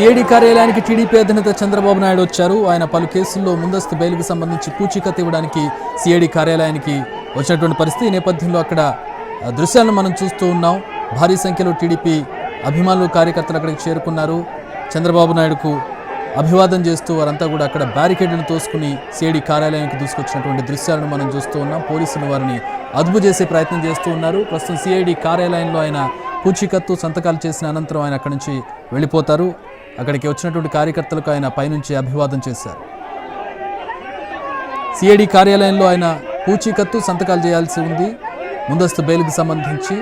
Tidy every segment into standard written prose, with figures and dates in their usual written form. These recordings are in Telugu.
సిఐడి కార్యాలయానికి టీడీపీ అధినేత చంద్రబాబు నాయుడు వచ్చారు. ఆయన పలు కేసుల్లో ముందస్తు బెయిల్కి సంబంధించి పూచీకత్తు ఇవ్వడానికి సిఐడి కార్యాలయానికి వచ్చినటువంటి పరిస్థితి. ఈ నేపథ్యంలో అక్కడ దృశ్యాలను మనం చూస్తూ ఉన్నాం. భారీ సంఖ్యలో టీడీపీ అభిమానులు కార్యకర్తలు అక్కడికి చేరుకున్నారు. చంద్రబాబు నాయుడుకు అభివాదం చేస్తూ వారంతా కూడా అక్కడ బ్యారికేడ్లను తోసుకుని సిఐడి కార్యాలయానికి దూసుకొచ్చినటువంటి దృశ్యాలను మనం చూస్తూ ఉన్నాం. పోలీసులు వారిని అదుపు చేసే ప్రయత్నం చేస్తూ ఉన్నారు. ప్రస్తుతం సిఐడి కార్యాలయంలో ఆయన పూచీకత్తు సంతకాలు చేసిన అనంతరం ఆయన అక్కడి నుంచి వెళ్ళిపోతారు. అక్కడికి వచ్చినటువంటి కార్యకర్తలకు ఆయన పైనుంచి అభివాదం చేశారు. సిఐడి కార్యాలయంలో ఆయన పూచీకత్తు సంతకాలు చేయాల్సి ఉంది ముందస్తు బెయిల్కి సంబంధించి.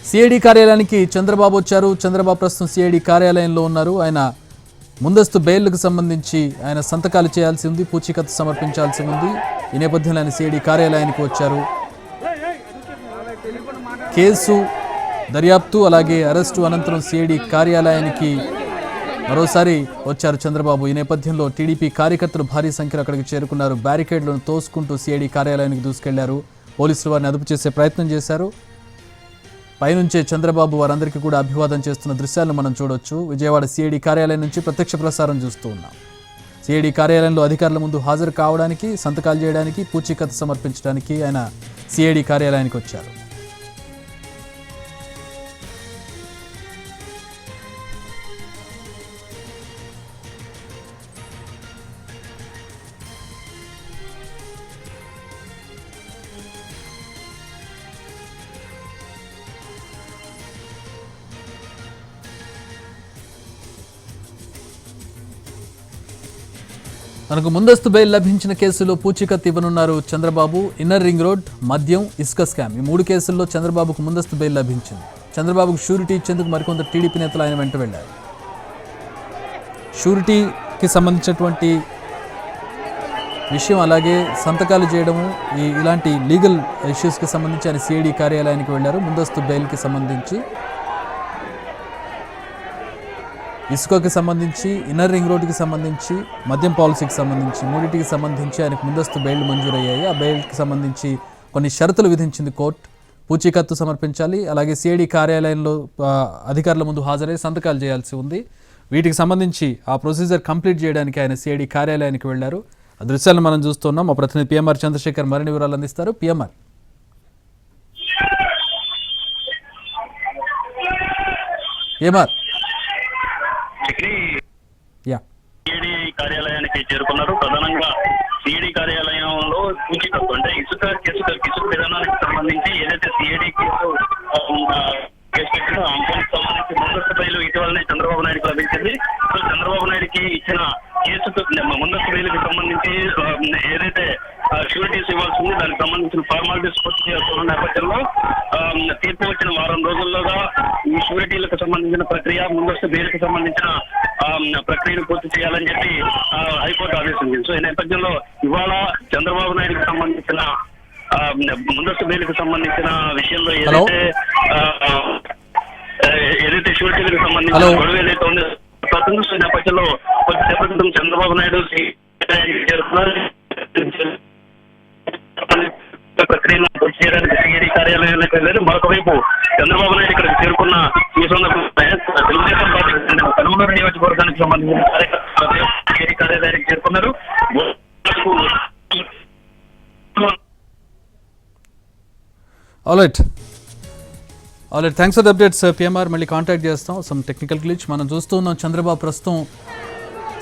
సిఐడి కార్యాలయానికి చంద్రబాబు వచ్చారు. చంద్రబాబు ప్రస్తుతం సిఐడి కార్యాలయంలో ఉన్నారు. ఆయన ముందస్తు బెయిల్కు సంబంధించి ఆయన సంతకాలు చేయాల్సి ఉంది, పూచీకత్తు సమర్పించాల్సి ఉంది. ఈ నేపథ్యంలో ఆయన సిఐడి కార్యాలయానికి వచ్చారు. కేసు దర్యాప్తు అలాగే అరెస్టు అనంతరం సిఐడి కార్యాలయానికి మరోసారి వచ్చారు చంద్రబాబు. ఈ నేపథ్యంలో టీడీపీ కార్యకర్తలు భారీ సంఖ్యలో అక్కడికి చేరుకున్నారు. బ్యారికేడ్లను తోసుకుంటూ సిఐడి కార్యాలయానికి దూసుకెళ్లారు. పోలీసులు వారిని అదుపు చేసే ప్రయత్నం చేశారు. పైనుంచే చంద్రబాబు వారందరికీ కూడా అభివాదం చేస్తున్న దృశ్యాలను మనం చూడొచ్చు. విజయవాడ సిఐడి కార్యాలయం నుంచి ప్రత్యక్ష ప్రసారం చూస్తూ ఉన్నాం. సిఐడి కార్యాలయంలో అధికారుల ముందు హాజరు కావడానికి, సంతకాలు చేయడానికి, పూచీకత్తు సమర్పించడానికి ఆయన సిఐడి కార్యాలయానికి వచ్చారు. తనకు ముందస్తు బెయిల్ లభించిన కేసులో పూచీకత్తు ఇవ్వనున్నారు చంద్రబాబు. ఇన్నర్ రింగ్ రోడ్, మద్యం, ఇసుక స్కామ్ ఈ 3 కేసుల్లో చంద్రబాబుకు ముందస్తు బెయిల్ లభించింది. చంద్రబాబుకు షూరిటీ ఇచ్చేందుకు మరికొందరు టీడీపీ నేతలు ఆయన వెంట వెళ్లారు. షూరిటీకి సంబంధించినటువంటి విషయం అలాగే సంతకాలు చేయడము ఇలాంటి లీగల్ ఇష్యూస్కి సంబంధించి ఆయన సిఐడి కార్యాలయానికి వెళ్లారు. ముందస్తు బెయిల్కి సంబంధించి, ఇసుకకి సంబంధించి, ఇన్నర్ రింగ్ రోడ్డుకి సంబంధించి, మద్యం పాలసీకి సంబంధించి 3టికి సంబంధించి ఆయనకు ముందస్తు బెయిల్ మంజూరయ్యాయి. ఆ బెయిల్కి సంబంధించి కొన్ని షరతులు విధించింది కోర్టు. పూచీకత్తు సమర్పించాలి, అలాగే సిఐడి కార్యాలయంలో అధికారుల ముందు హాజరై సంతకాలు చేయాల్సి ఉంది. వీటికి సంబంధించి ఆ ప్రొసీజర్ కంప్లీట్ చేయడానికి ఆయన సిఐడి కార్యాలయానికి వెళ్లారు. ఆ దృశ్యాలను మనం చూస్తున్నాం. మా ప్రతినిధి పిఎంఆర్ చంద్రశేఖర్ మరిన్ని వివరాలు అందిస్తారు. పిఎంఆర్. సిఐడి కార్యాలయానికి చేరుకున్నారు. ప్రధానంగా సిఐడి కార్యాలయంలో పూచీకత్తు అంటే ఇసుక విధానానికి సంబంధించి ఏదైతే సిఐడి కేసు పెట్టిన అంశానికి సంబంధించి ముందస్తు బెయిల్ ఇటీవలనే చంద్రబాబు నాయుడుకి లభించింది. సో చంద్రబాబు నాయుడుకి ఇచ్చిన కేసుకు ముందస్తు బెయిల్కి సంబంధించి ఏదైతే షూరిటీస్ ఇవ్వాల్సి ఉంది దానికి సంబంధించిన ఫార్మాలిటీస్ పూర్తి చేస్తున్న నేపథ్యంలో తీర్పు వచ్చిన వారం రోజుల్లోగా ఈ షూరిటీలకు సంబంధించిన ప్రక్రియ, ముందస్తు బెయిల్కి సంబంధించిన ప్రక్రియను పూర్తి చేయాలని చెప్పి హైకోర్టు ఆదేశించింది. సో ఈ నేపథ్యంలో ఇవాళ చంద్రబాబు నాయుడుకి సంబంధించిన ముందస్తు బెయిల్కి సంబంధించిన విషయంలో ఏదైతే షూరిటీలకు సంబంధించిన గొడవ ఏదైతే ఉందో నేపథ్యంలో కొద్దిసేపటి క్రితం చంద్రబాబు నాయుడు చేరుకున్నారు. ప్రక్రియను పూర్తి చేయడానికి సిఐడి కార్యాలయానికి వెళ్ళారు. మరొక వైపు చంద్రబాబు నాయుడు ఇక్కడికి చేరుకున్న ఈ సందర్భంగా తెలుగుదేశం పార్టీ కనుమూరు నియోజకవర్గానికి సంబంధించిన కార్యకర్తలు సిఐడి కార్యాలయానికి చేరుకున్నారు. Alright, thanks for the updates PMR. మళ్ళీ కాంటాక్ట్ చేస్తాం. Some technical glitch. మనం చూస్తూ ఉన్నాం చంద్రబాబు ప్రస్తుతం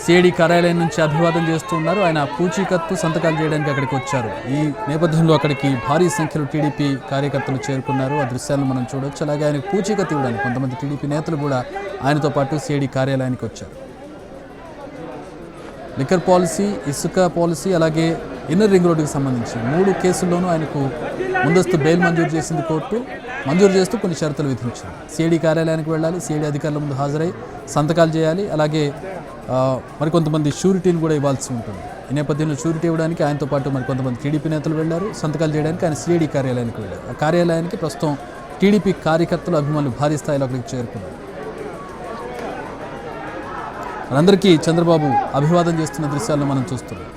సిఐడి కార్యాలయం నుంచి అభివాదం చేస్తూ ఉన్నారు. ఆయన పూచీకత్తు సంతకాలు చేయడానికి అక్కడికి వచ్చారు. ఈ నేపథ్యంలో అక్కడికి భారీ సంఖ్యలో టీడీపీ కార్యకర్తలు చేరుకున్నారు. ఆ దృశ్యాలను మనం చూడొచ్చు. అలాగే ఆయనకు పూచీకత్తు ఇవ్వడానికి కొంతమంది టీడీపీ నేతలు కూడా ఆయనతో పాటు సిఐడి కార్యాలయానికి వచ్చారు. లిక్కర్ పాలసీ, ఇసుక పాలసీ, అలాగే ఇన్నర్ రింగ్ రోడ్డుకి సంబంధించి 3 కేసుల్లోనూ ఆయనకు ముందస్తు బెయిల్ మంజూరు చేసింది కోర్టు. మంజూరు చేస్తూ కొన్ని షరతులు విధించింది. సిఐడి కార్యాలయానికి వెళ్ళాలి, సిఐడి అధికారుల ముందు హాజరై సంతకాలు చేయాలి, అలాగే మరికొంతమంది షూరిటీని కూడా ఇవ్వాల్సి ఉంటుంది. ఈ నేపథ్యంలో షూరిటీ ఇవ్వడానికి ఆయనతో పాటు మరికొంతమంది టీడీపీ నేతలు వెళ్లారు. సంతకాలు చేయడానికి ఆయన సిఐడి కార్యాలయానికి వెళ్ళారు. ఆ కార్యాలయానికి ప్రస్తుతం టీడీపీ కార్యకర్తలు, అభిమానులు భారీ స్థాయిలో అక్కడికి చేరుకున్నారు. అందరికీ చంద్రబాబు అభివాదం చేస్తున్న దృశ్యాలను మనం చూస్తున్నాం.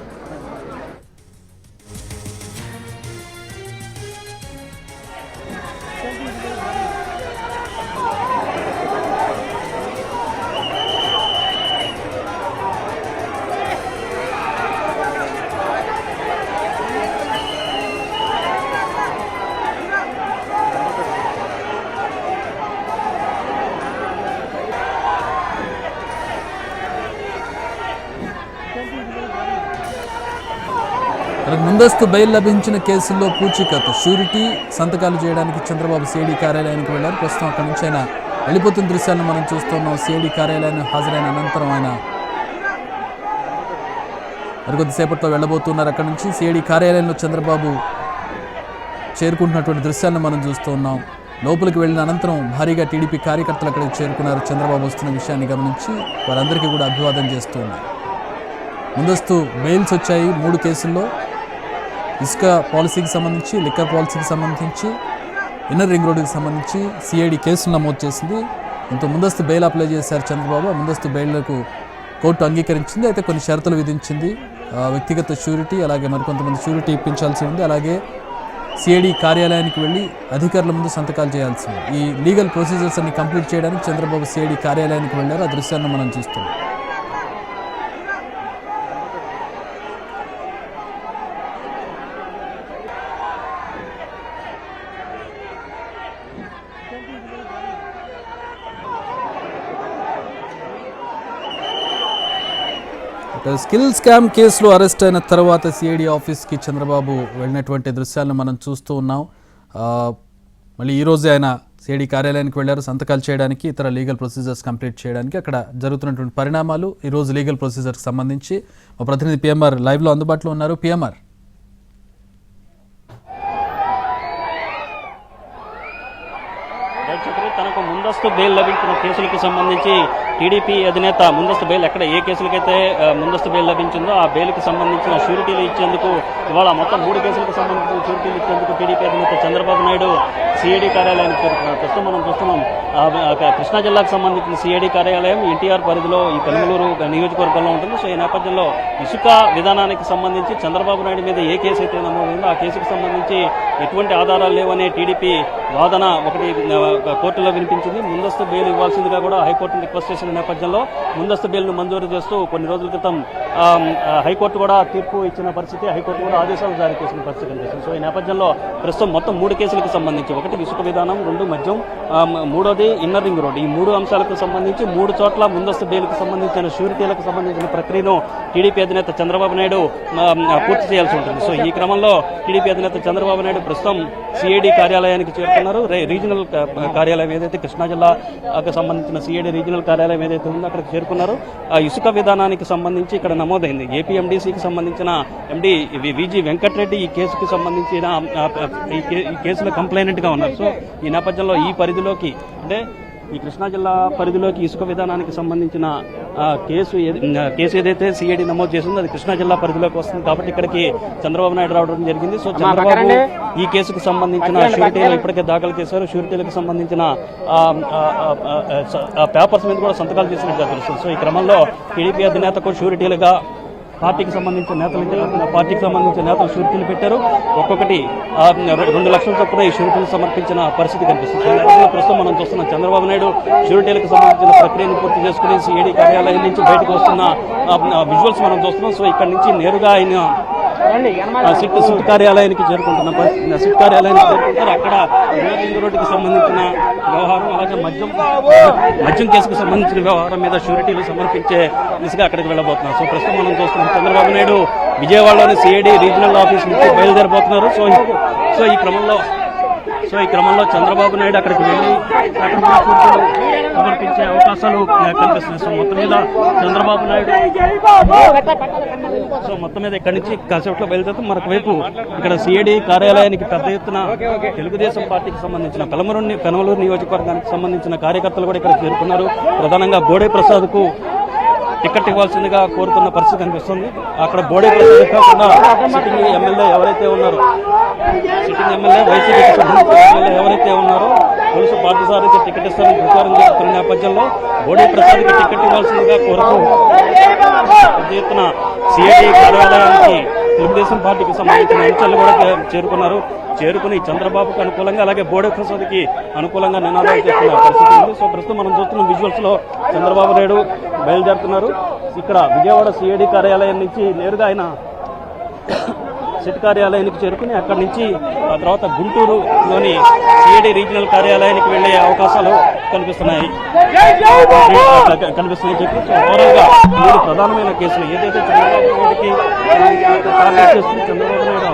ముందస్తు బెయిల్ లభించిన కేసుల్లో పూచీకత్తు, షూరిటీ, సంతకాలు చేయడానికి చంద్రబాబు సిఐడి కార్యాలయానికి వెళ్లారు. ప్రస్తుతం అక్కడి నుంచి ఆయన వెళ్ళిపోతున్న దృశ్యాలను మనం చూస్తున్నాం. సిఐడి కార్యాలయాన్ని హాజరైన అనంతరం ఆయన మరికొద్దిసేపట్లో వెళ్ళబోతున్నారు. అక్కడి నుంచి సిఐడి కార్యాలయంలో చంద్రబాబు చేరుకుంటున్నటువంటి దృశ్యాలను మనం చూస్తూ ఉన్నాం. లోపలికి వెళ్ళిన అనంతరం భారీగా టీడీపీ కార్యకర్తలు అక్కడికి చేరుకున్నారు. చంద్రబాబు వస్తున్న విషయాన్ని గమనించి వారందరికీ కూడా అభివాదం చేస్తూ ఉన్నారు. ముందస్తు బెయిల్స్ వచ్చాయి 3 కేసుల్లో. ఇసుక పాలసీకి సంబంధించి, లిక్కర్ పాలసీకి సంబంధించి, ఇన్నర్ రింగ్ రోడ్డుకి సంబంధించి సిఐడి కేసులు నమోదు చేసింది. ఇంత ముందస్తు బెయిల్ అప్లై చేశారు చంద్రబాబు. ముందస్తు బెయిల్లకు కోర్టు అంగీకరించింది. అయితే కొన్ని షరతులు విధించింది. వ్యక్తిగత షూరిటీ, అలాగే మరికొంతమంది షూరిటీ ఇప్పించాల్సి ఉంది. అలాగే సిఐడి కార్యాలయానికి వెళ్ళి అధికారుల ముందు సంతకాలు చేయాల్సి ఉంది. ఈ లీగల్ ప్రొసీజర్స్ అన్ని కంప్లీట్ చేయడానికి చంద్రబాబు సిఐడి కార్యాలయానికి వెళ్ళారు. ఆ దృశ్యాన్ని మనం చూస్తున్నాం. స్కిల్ స్కామ్ కేసులో అరెస్ట్ అయిన తర్వాత సిఐడి ఆఫీస్కి చంద్రబాబు వెళ్ళినటువంటి దృశ్యాలను మనం చూస్తూ ఉన్నాం. మళ్ళీ ఈరోజు ఆయన సిఐడి కార్యాలయానికి వెళ్ళారు సంతకాలు చేయడానికి, ఇతర లీగల్ ప్రొసీజర్స్ కంప్లీట్ చేయడానికి. అక్కడ జరుగుతున్నటువంటి పరిణామాలు, ఈరోజు లీగల్ ప్రొసీజర్కి సంబంధించి మా ప్రతినిధి పిఎంఆర్ లైవ్లో అందుబాటులో ఉన్నారు. పిఎంఆర్, తనకు ముందస్తు బెయిల్ లభించిన కేసులకు సంబంధించి టీడీపీ అధినేత ముందస్తు బెయిల్ ఎక్కడ ఏ కేసులకైతే ముందస్తు బెయిల్ లభించిందో ఆ బెయిల్కి సంబంధించిన షూరిటీలు ఇచ్చేందుకు ఇవాళ మొత్తం 3 కేసులకు సంబంధించిన షూరిటీలు ఇచ్చేందుకు టీడీపీ అధినేత చంద్రబాబు నాయుడు సిఐడి కార్యాలయానికి చేరుకున్నారు. ప్రస్తుతం మనం చూస్తున్నాం కృష్ణా జిల్లాకు సంబంధించిన సిఐడి కార్యాలయం ఎన్టీఆర్ పరిధిలో ఈ పెనుమలూరు నియోజకవర్గంలో ఉంటుంది. సో ఈ నేపథ్యంలో ఇసుక విధానానికి సంబంధించి చంద్రబాబు నాయుడు మీద ఏ కేసు అయితే నమోదైందో ఆ కేసుకు సంబంధించి ఎటువంటి ఆధారాలు లేవనే టీడీపీ వాదన ఒకటి కోర్టులో వినిపించింది. ముందస్తు బెయిల్ ఇవ్వాల్సిందిగా కూడా హైకోర్టును రిక్వెస్ట్ చేసిన నేపథ్యంలో ముందస్తు బెయిల్ను మంజూరు చేస్తూ కొన్ని రోజుల క్రితం హైకోర్టు కూడా తీర్పు ఇచ్చిన పరిస్థితి, హైకోర్టు కూడా ఆదేశాలు జారీ చేసిన పరిస్థితి కనిపిస్తుంది. సో ఈ నేపథ్యంలో ప్రస్తుతం మొత్తం 3 కేసులకు సంబంధించి, ఒకటి ఇసుక విధానం, 2 మద్యం, 3వది ఇన్నర్ రింగ్ రోడ్, ఈ 3 అంశాలకు సంబంధించి 3 చోట్ల ముందస్తు బెయిల్కు సంబంధించిన షూరిటీలకు సంబంధించిన ప్రక్రియను టీడీపీ అధినేత చంద్రబాబు నాయుడు పూర్తి చేయాల్సి ఉంటుంది. సో ఈ క్రమంలో టీడీపీ అధినేత చంద్రబాబు నాయుడు ప్రస్తుతం సిఐడి కార్యాలయానికి చేరుకున్నారు. రీజనల్ కార్యాలయం ఏదైతే కృష్ణా జిల్లాకు సంబంధించిన సిఐడి రీజనల్ కార్యాలయం ఏదైతే ఉందో అక్కడికి చేరుకున్నారు. ఇసుక విధానానికి సంబంధించి ఇక్కడ నమోదైంది. ఏపీఎండీసీకి సంబంధించిన ఎండి విజి వెంకటరెడ్డి ఈ కేసుకు సంబంధించిన ఈ కేసులో కంప్లైనెంట్గా ఉన్నారు. సో ఈ నేపథ్యంలో ఈ పరిధిలోకి, అంటే ఈ కృష్ణా జిల్లా పరిధిలోకి ఇసుక విధానానికి సంబంధించిన కేసు ఏదైతే సిఐడి నమోదు చేసిందో అది కృష్ణా జిల్లా పరిధిలోకి వస్తుంది. కాబట్టి ఇక్కడికి చంద్రబాబు నాయుడు రావడం జరిగింది. సో చంద్రబాబు ఈ కేసుకు సంబంధించిన షూరిటీలు ఇప్పటికే దాఖలు చేశారు. షూరిటీలకు సంబంధించిన పేపర్స్ మీద కూడా సంతకాలు చేసినట్టుగా తెలుస్తుంది. సో ఈ క్రమంలో టీడీపీ అధినేతకు షూరిటీలుగా పార్టీకి సంబంధించిన నేతలు షూరిటీలు పెట్టారు. ఒక్కొక్కటి 2 లక్షల చొప్పున ఈ షూరిటీలు సమర్పించిన పరిస్థితి కనిపిస్తుంది. ప్రస్తుతం మనం చూస్తున్న చంద్రబాబు నాయుడు షూరిటీలకు సంబంధించిన ప్రక్రియను పూర్తి చేసుకుని సిఐడి కార్యాలయం నుంచి బయటకు వస్తున్న విజువల్స్ మనం చూస్తున్నాం. సో ఇక్కడ నుంచి నేరుగా ఆయన సిట్ కార్యాలయానికి చేరుకుంటున్నారు. అక్కడ రింగ్ రోడ్డుకి సంబంధించిన వ్యవహారం, అలాగే మద్యం కేసుకు సంబంధించిన వ్యవహారం మీద షూరిటీలు సమర్పించే దిశగా అక్కడికి వెళ్ళబోతున్నారు. సో ప్రస్తుతం మనం చూస్తున్నాం చంద్రబాబు నాయుడు విజయవాడలోని సిఐడి రీజనల్ ఆఫీస్ నుంచి బయలుదేరబోతున్నారు. సో ఈ క్రమంలో చంద్రబాబు నాయుడు అక్కడికి వెళ్ళి సమర్పించే అవకాశాలు కనిపిస్తున్నాయి. సో మొత్తం మీద చంద్రబాబు నాయుడు సో మొత్తం మీద ఇక్కడి నుంచి కాసేపట్లో బయలుదేరుతాం. మరొక వైపు ఇక్కడ సిఐడి కార్యాలయానికి పెద్ద ఎత్తున తెలుగుదేశం పార్టీకి సంబంధించిన పెనమలూరు నియోజకవర్గానికి సంబంధించిన కార్యకర్తలు కూడా ఇక్కడ చేరుకున్నారు. ప్రధానంగా బోడే ప్రసాద్కు టికెట్ ఇవ్వాల్సిందిగా కోరుతున్న పరిస్థితి కనిపిస్తుంది. అక్కడ బోడే ప్రసాద్ కాకుండా సిట్టింగ్ ఎమ్మెల్యే ఎవరైతే ఉన్నారో వైసీపీకి సంబంధించిన ఎమ్మెల్యే ఎవరైతే ఉన్నారో తెలుసు పార్థసారథికి టికెట్ ఇస్తారని ప్రచారం చేస్తున్న నేపథ్యంలో బోడే ప్రసాద్కి టికెట్ ఇవ్వాల్సిందిగా కోరుతూ పెద్ద ఎత్తున సిఐడి కార్యాలయానికి తెలుగుదేశం పార్టీకి సంబంధించిన అంశాలు కూడా చేరుకుని చంద్రబాబుకు అనుకూలంగా అలాగే బోడే ప్రసాద్కి అనుకూలంగా నినాదాలు చేస్తున్న పరిస్థితి ఉంది. సో ప్రస్తుతం మనం చూస్తున్న విజువల్స్ లో చంద్రబాబు నాయుడు బయలుదేరుతున్నారు. ఇక్కడ విజయవాడ సిఐడి కార్యాలయం నుంచి నేరుగా ఆయన సిట్ కార్యాలయానికి చేరుకుని అక్కడి నుంచి ఆ తర్వాత గుంటూరులోని సిఐడి రీజనల్ కార్యాలయానికి వెళ్లే అవకాశాలు కనిపిస్తున్నాయి చెప్పి సో ఓవరాల్ గా 3 ప్రధానమైన కేసులు ఏదైతే చంద్రబాబు నాయుడికి టార్గెట్ చేస్తూ చంద్రబాబు నాయుడు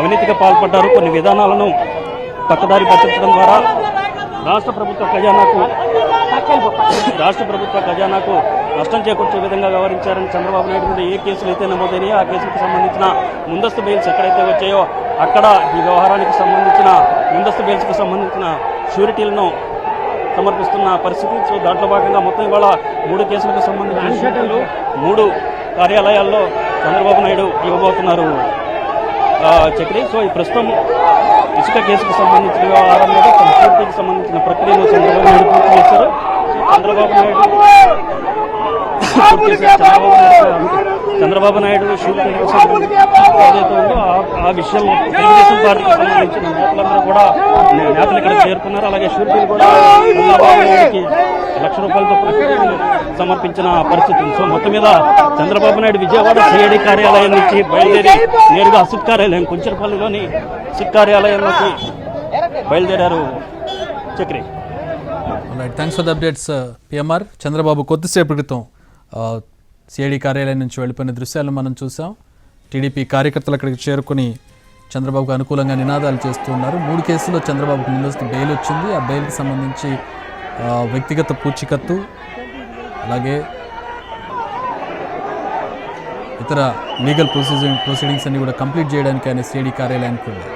అవినీతిగా పాల్పడ్డారు, కొన్ని విధానాలను పక్కదారి పట్టించడం ద్వారా రాష్ట్ర ప్రభుత్వ ఖజానాకు నష్టం చేకూర్చే విధంగా వ్యవహరించారని చంద్రబాబు నాయుడు మీద ఏ కేసులు అయితే నమోదైనాయో ఆ కేసులకు సంబంధించిన ముందస్తు బెయిల్స్ ఎక్కడైతే వచ్చాయో అక్కడ ఈ వ్యవహారానికి సంబంధించిన ముందస్తు బెయిల్స్కి సంబంధించిన షూరిటీలను సమర్పిస్తున్న పరిస్థితి. సో దాంట్లో భాగంగా మొత్తం ఇవాళ 3 కేసులకు సంబంధించిన షూరిటీలు 3 కార్యాలయాల్లో చంద్రబాబు నాయుడు ఇవ్వబోతున్నారు చక్రి. సో ఈ ప్రస్తుతం ఇసుక కేసుకు సంబంధించిన వ్యవహారం మీద షూరిటీకి సంబంధించిన ప్రక్రియను చంద్రబాబు నాయుడు పూర్తి చేశారు. చంద్రబాబు నాయుడు షూరిటీకి సంబంధించి ఏదైతే ఉందో ఆ విషయంలో తెలుగుదేశం పార్టీకి సంబంధించిన నేతలందరూ కూడా నేతలు ఇక్కడ చేరుకున్నారు. అలాగే షూరిటీలు కూడా చంద్రబాబు నాయుడికి ₹1,00,000 సమర్పించిన పరిస్థితి. సో మొత్తం మీద చంద్రబాబు నాయుడు విజయవాడ సిఐడి కార్యాలయం నుంచి బయలుదేరి నేరుగా సిట్ కార్యాలయం కుంచెరపల్లిలోని సిట్ కార్యాలయంలోకి బయలుదేరారు Chakri. Thanks for the updates PMR. Chandrababu కొద్దిసేపు క్రితం సిఐడి కార్యాలయం నుంచి వెళ్ళిపోయిన దృశ్యాలను మనం చూసాం. టీడీపీ కార్యకర్తలు అక్కడికి చేరుకుని చంద్రబాబుకు అనుకూలంగా నినాదాలు చేస్తూ ఉన్నారు. 3 కేసుల్లో చంద్రబాబుకు ముందస్తు బెయిల్ వచ్చింది. ఆ బెయిల్కి సంబంధించి వ్యక్తిగత పూచీకత్తు అలాగే ఇతర లీగల్ ప్రొసీడింగ్స్ అన్ని కూడా కంప్లీట్ చేయడానికి ఆయన సిఐడి కార్యాలయానికి వెళ్ళారు.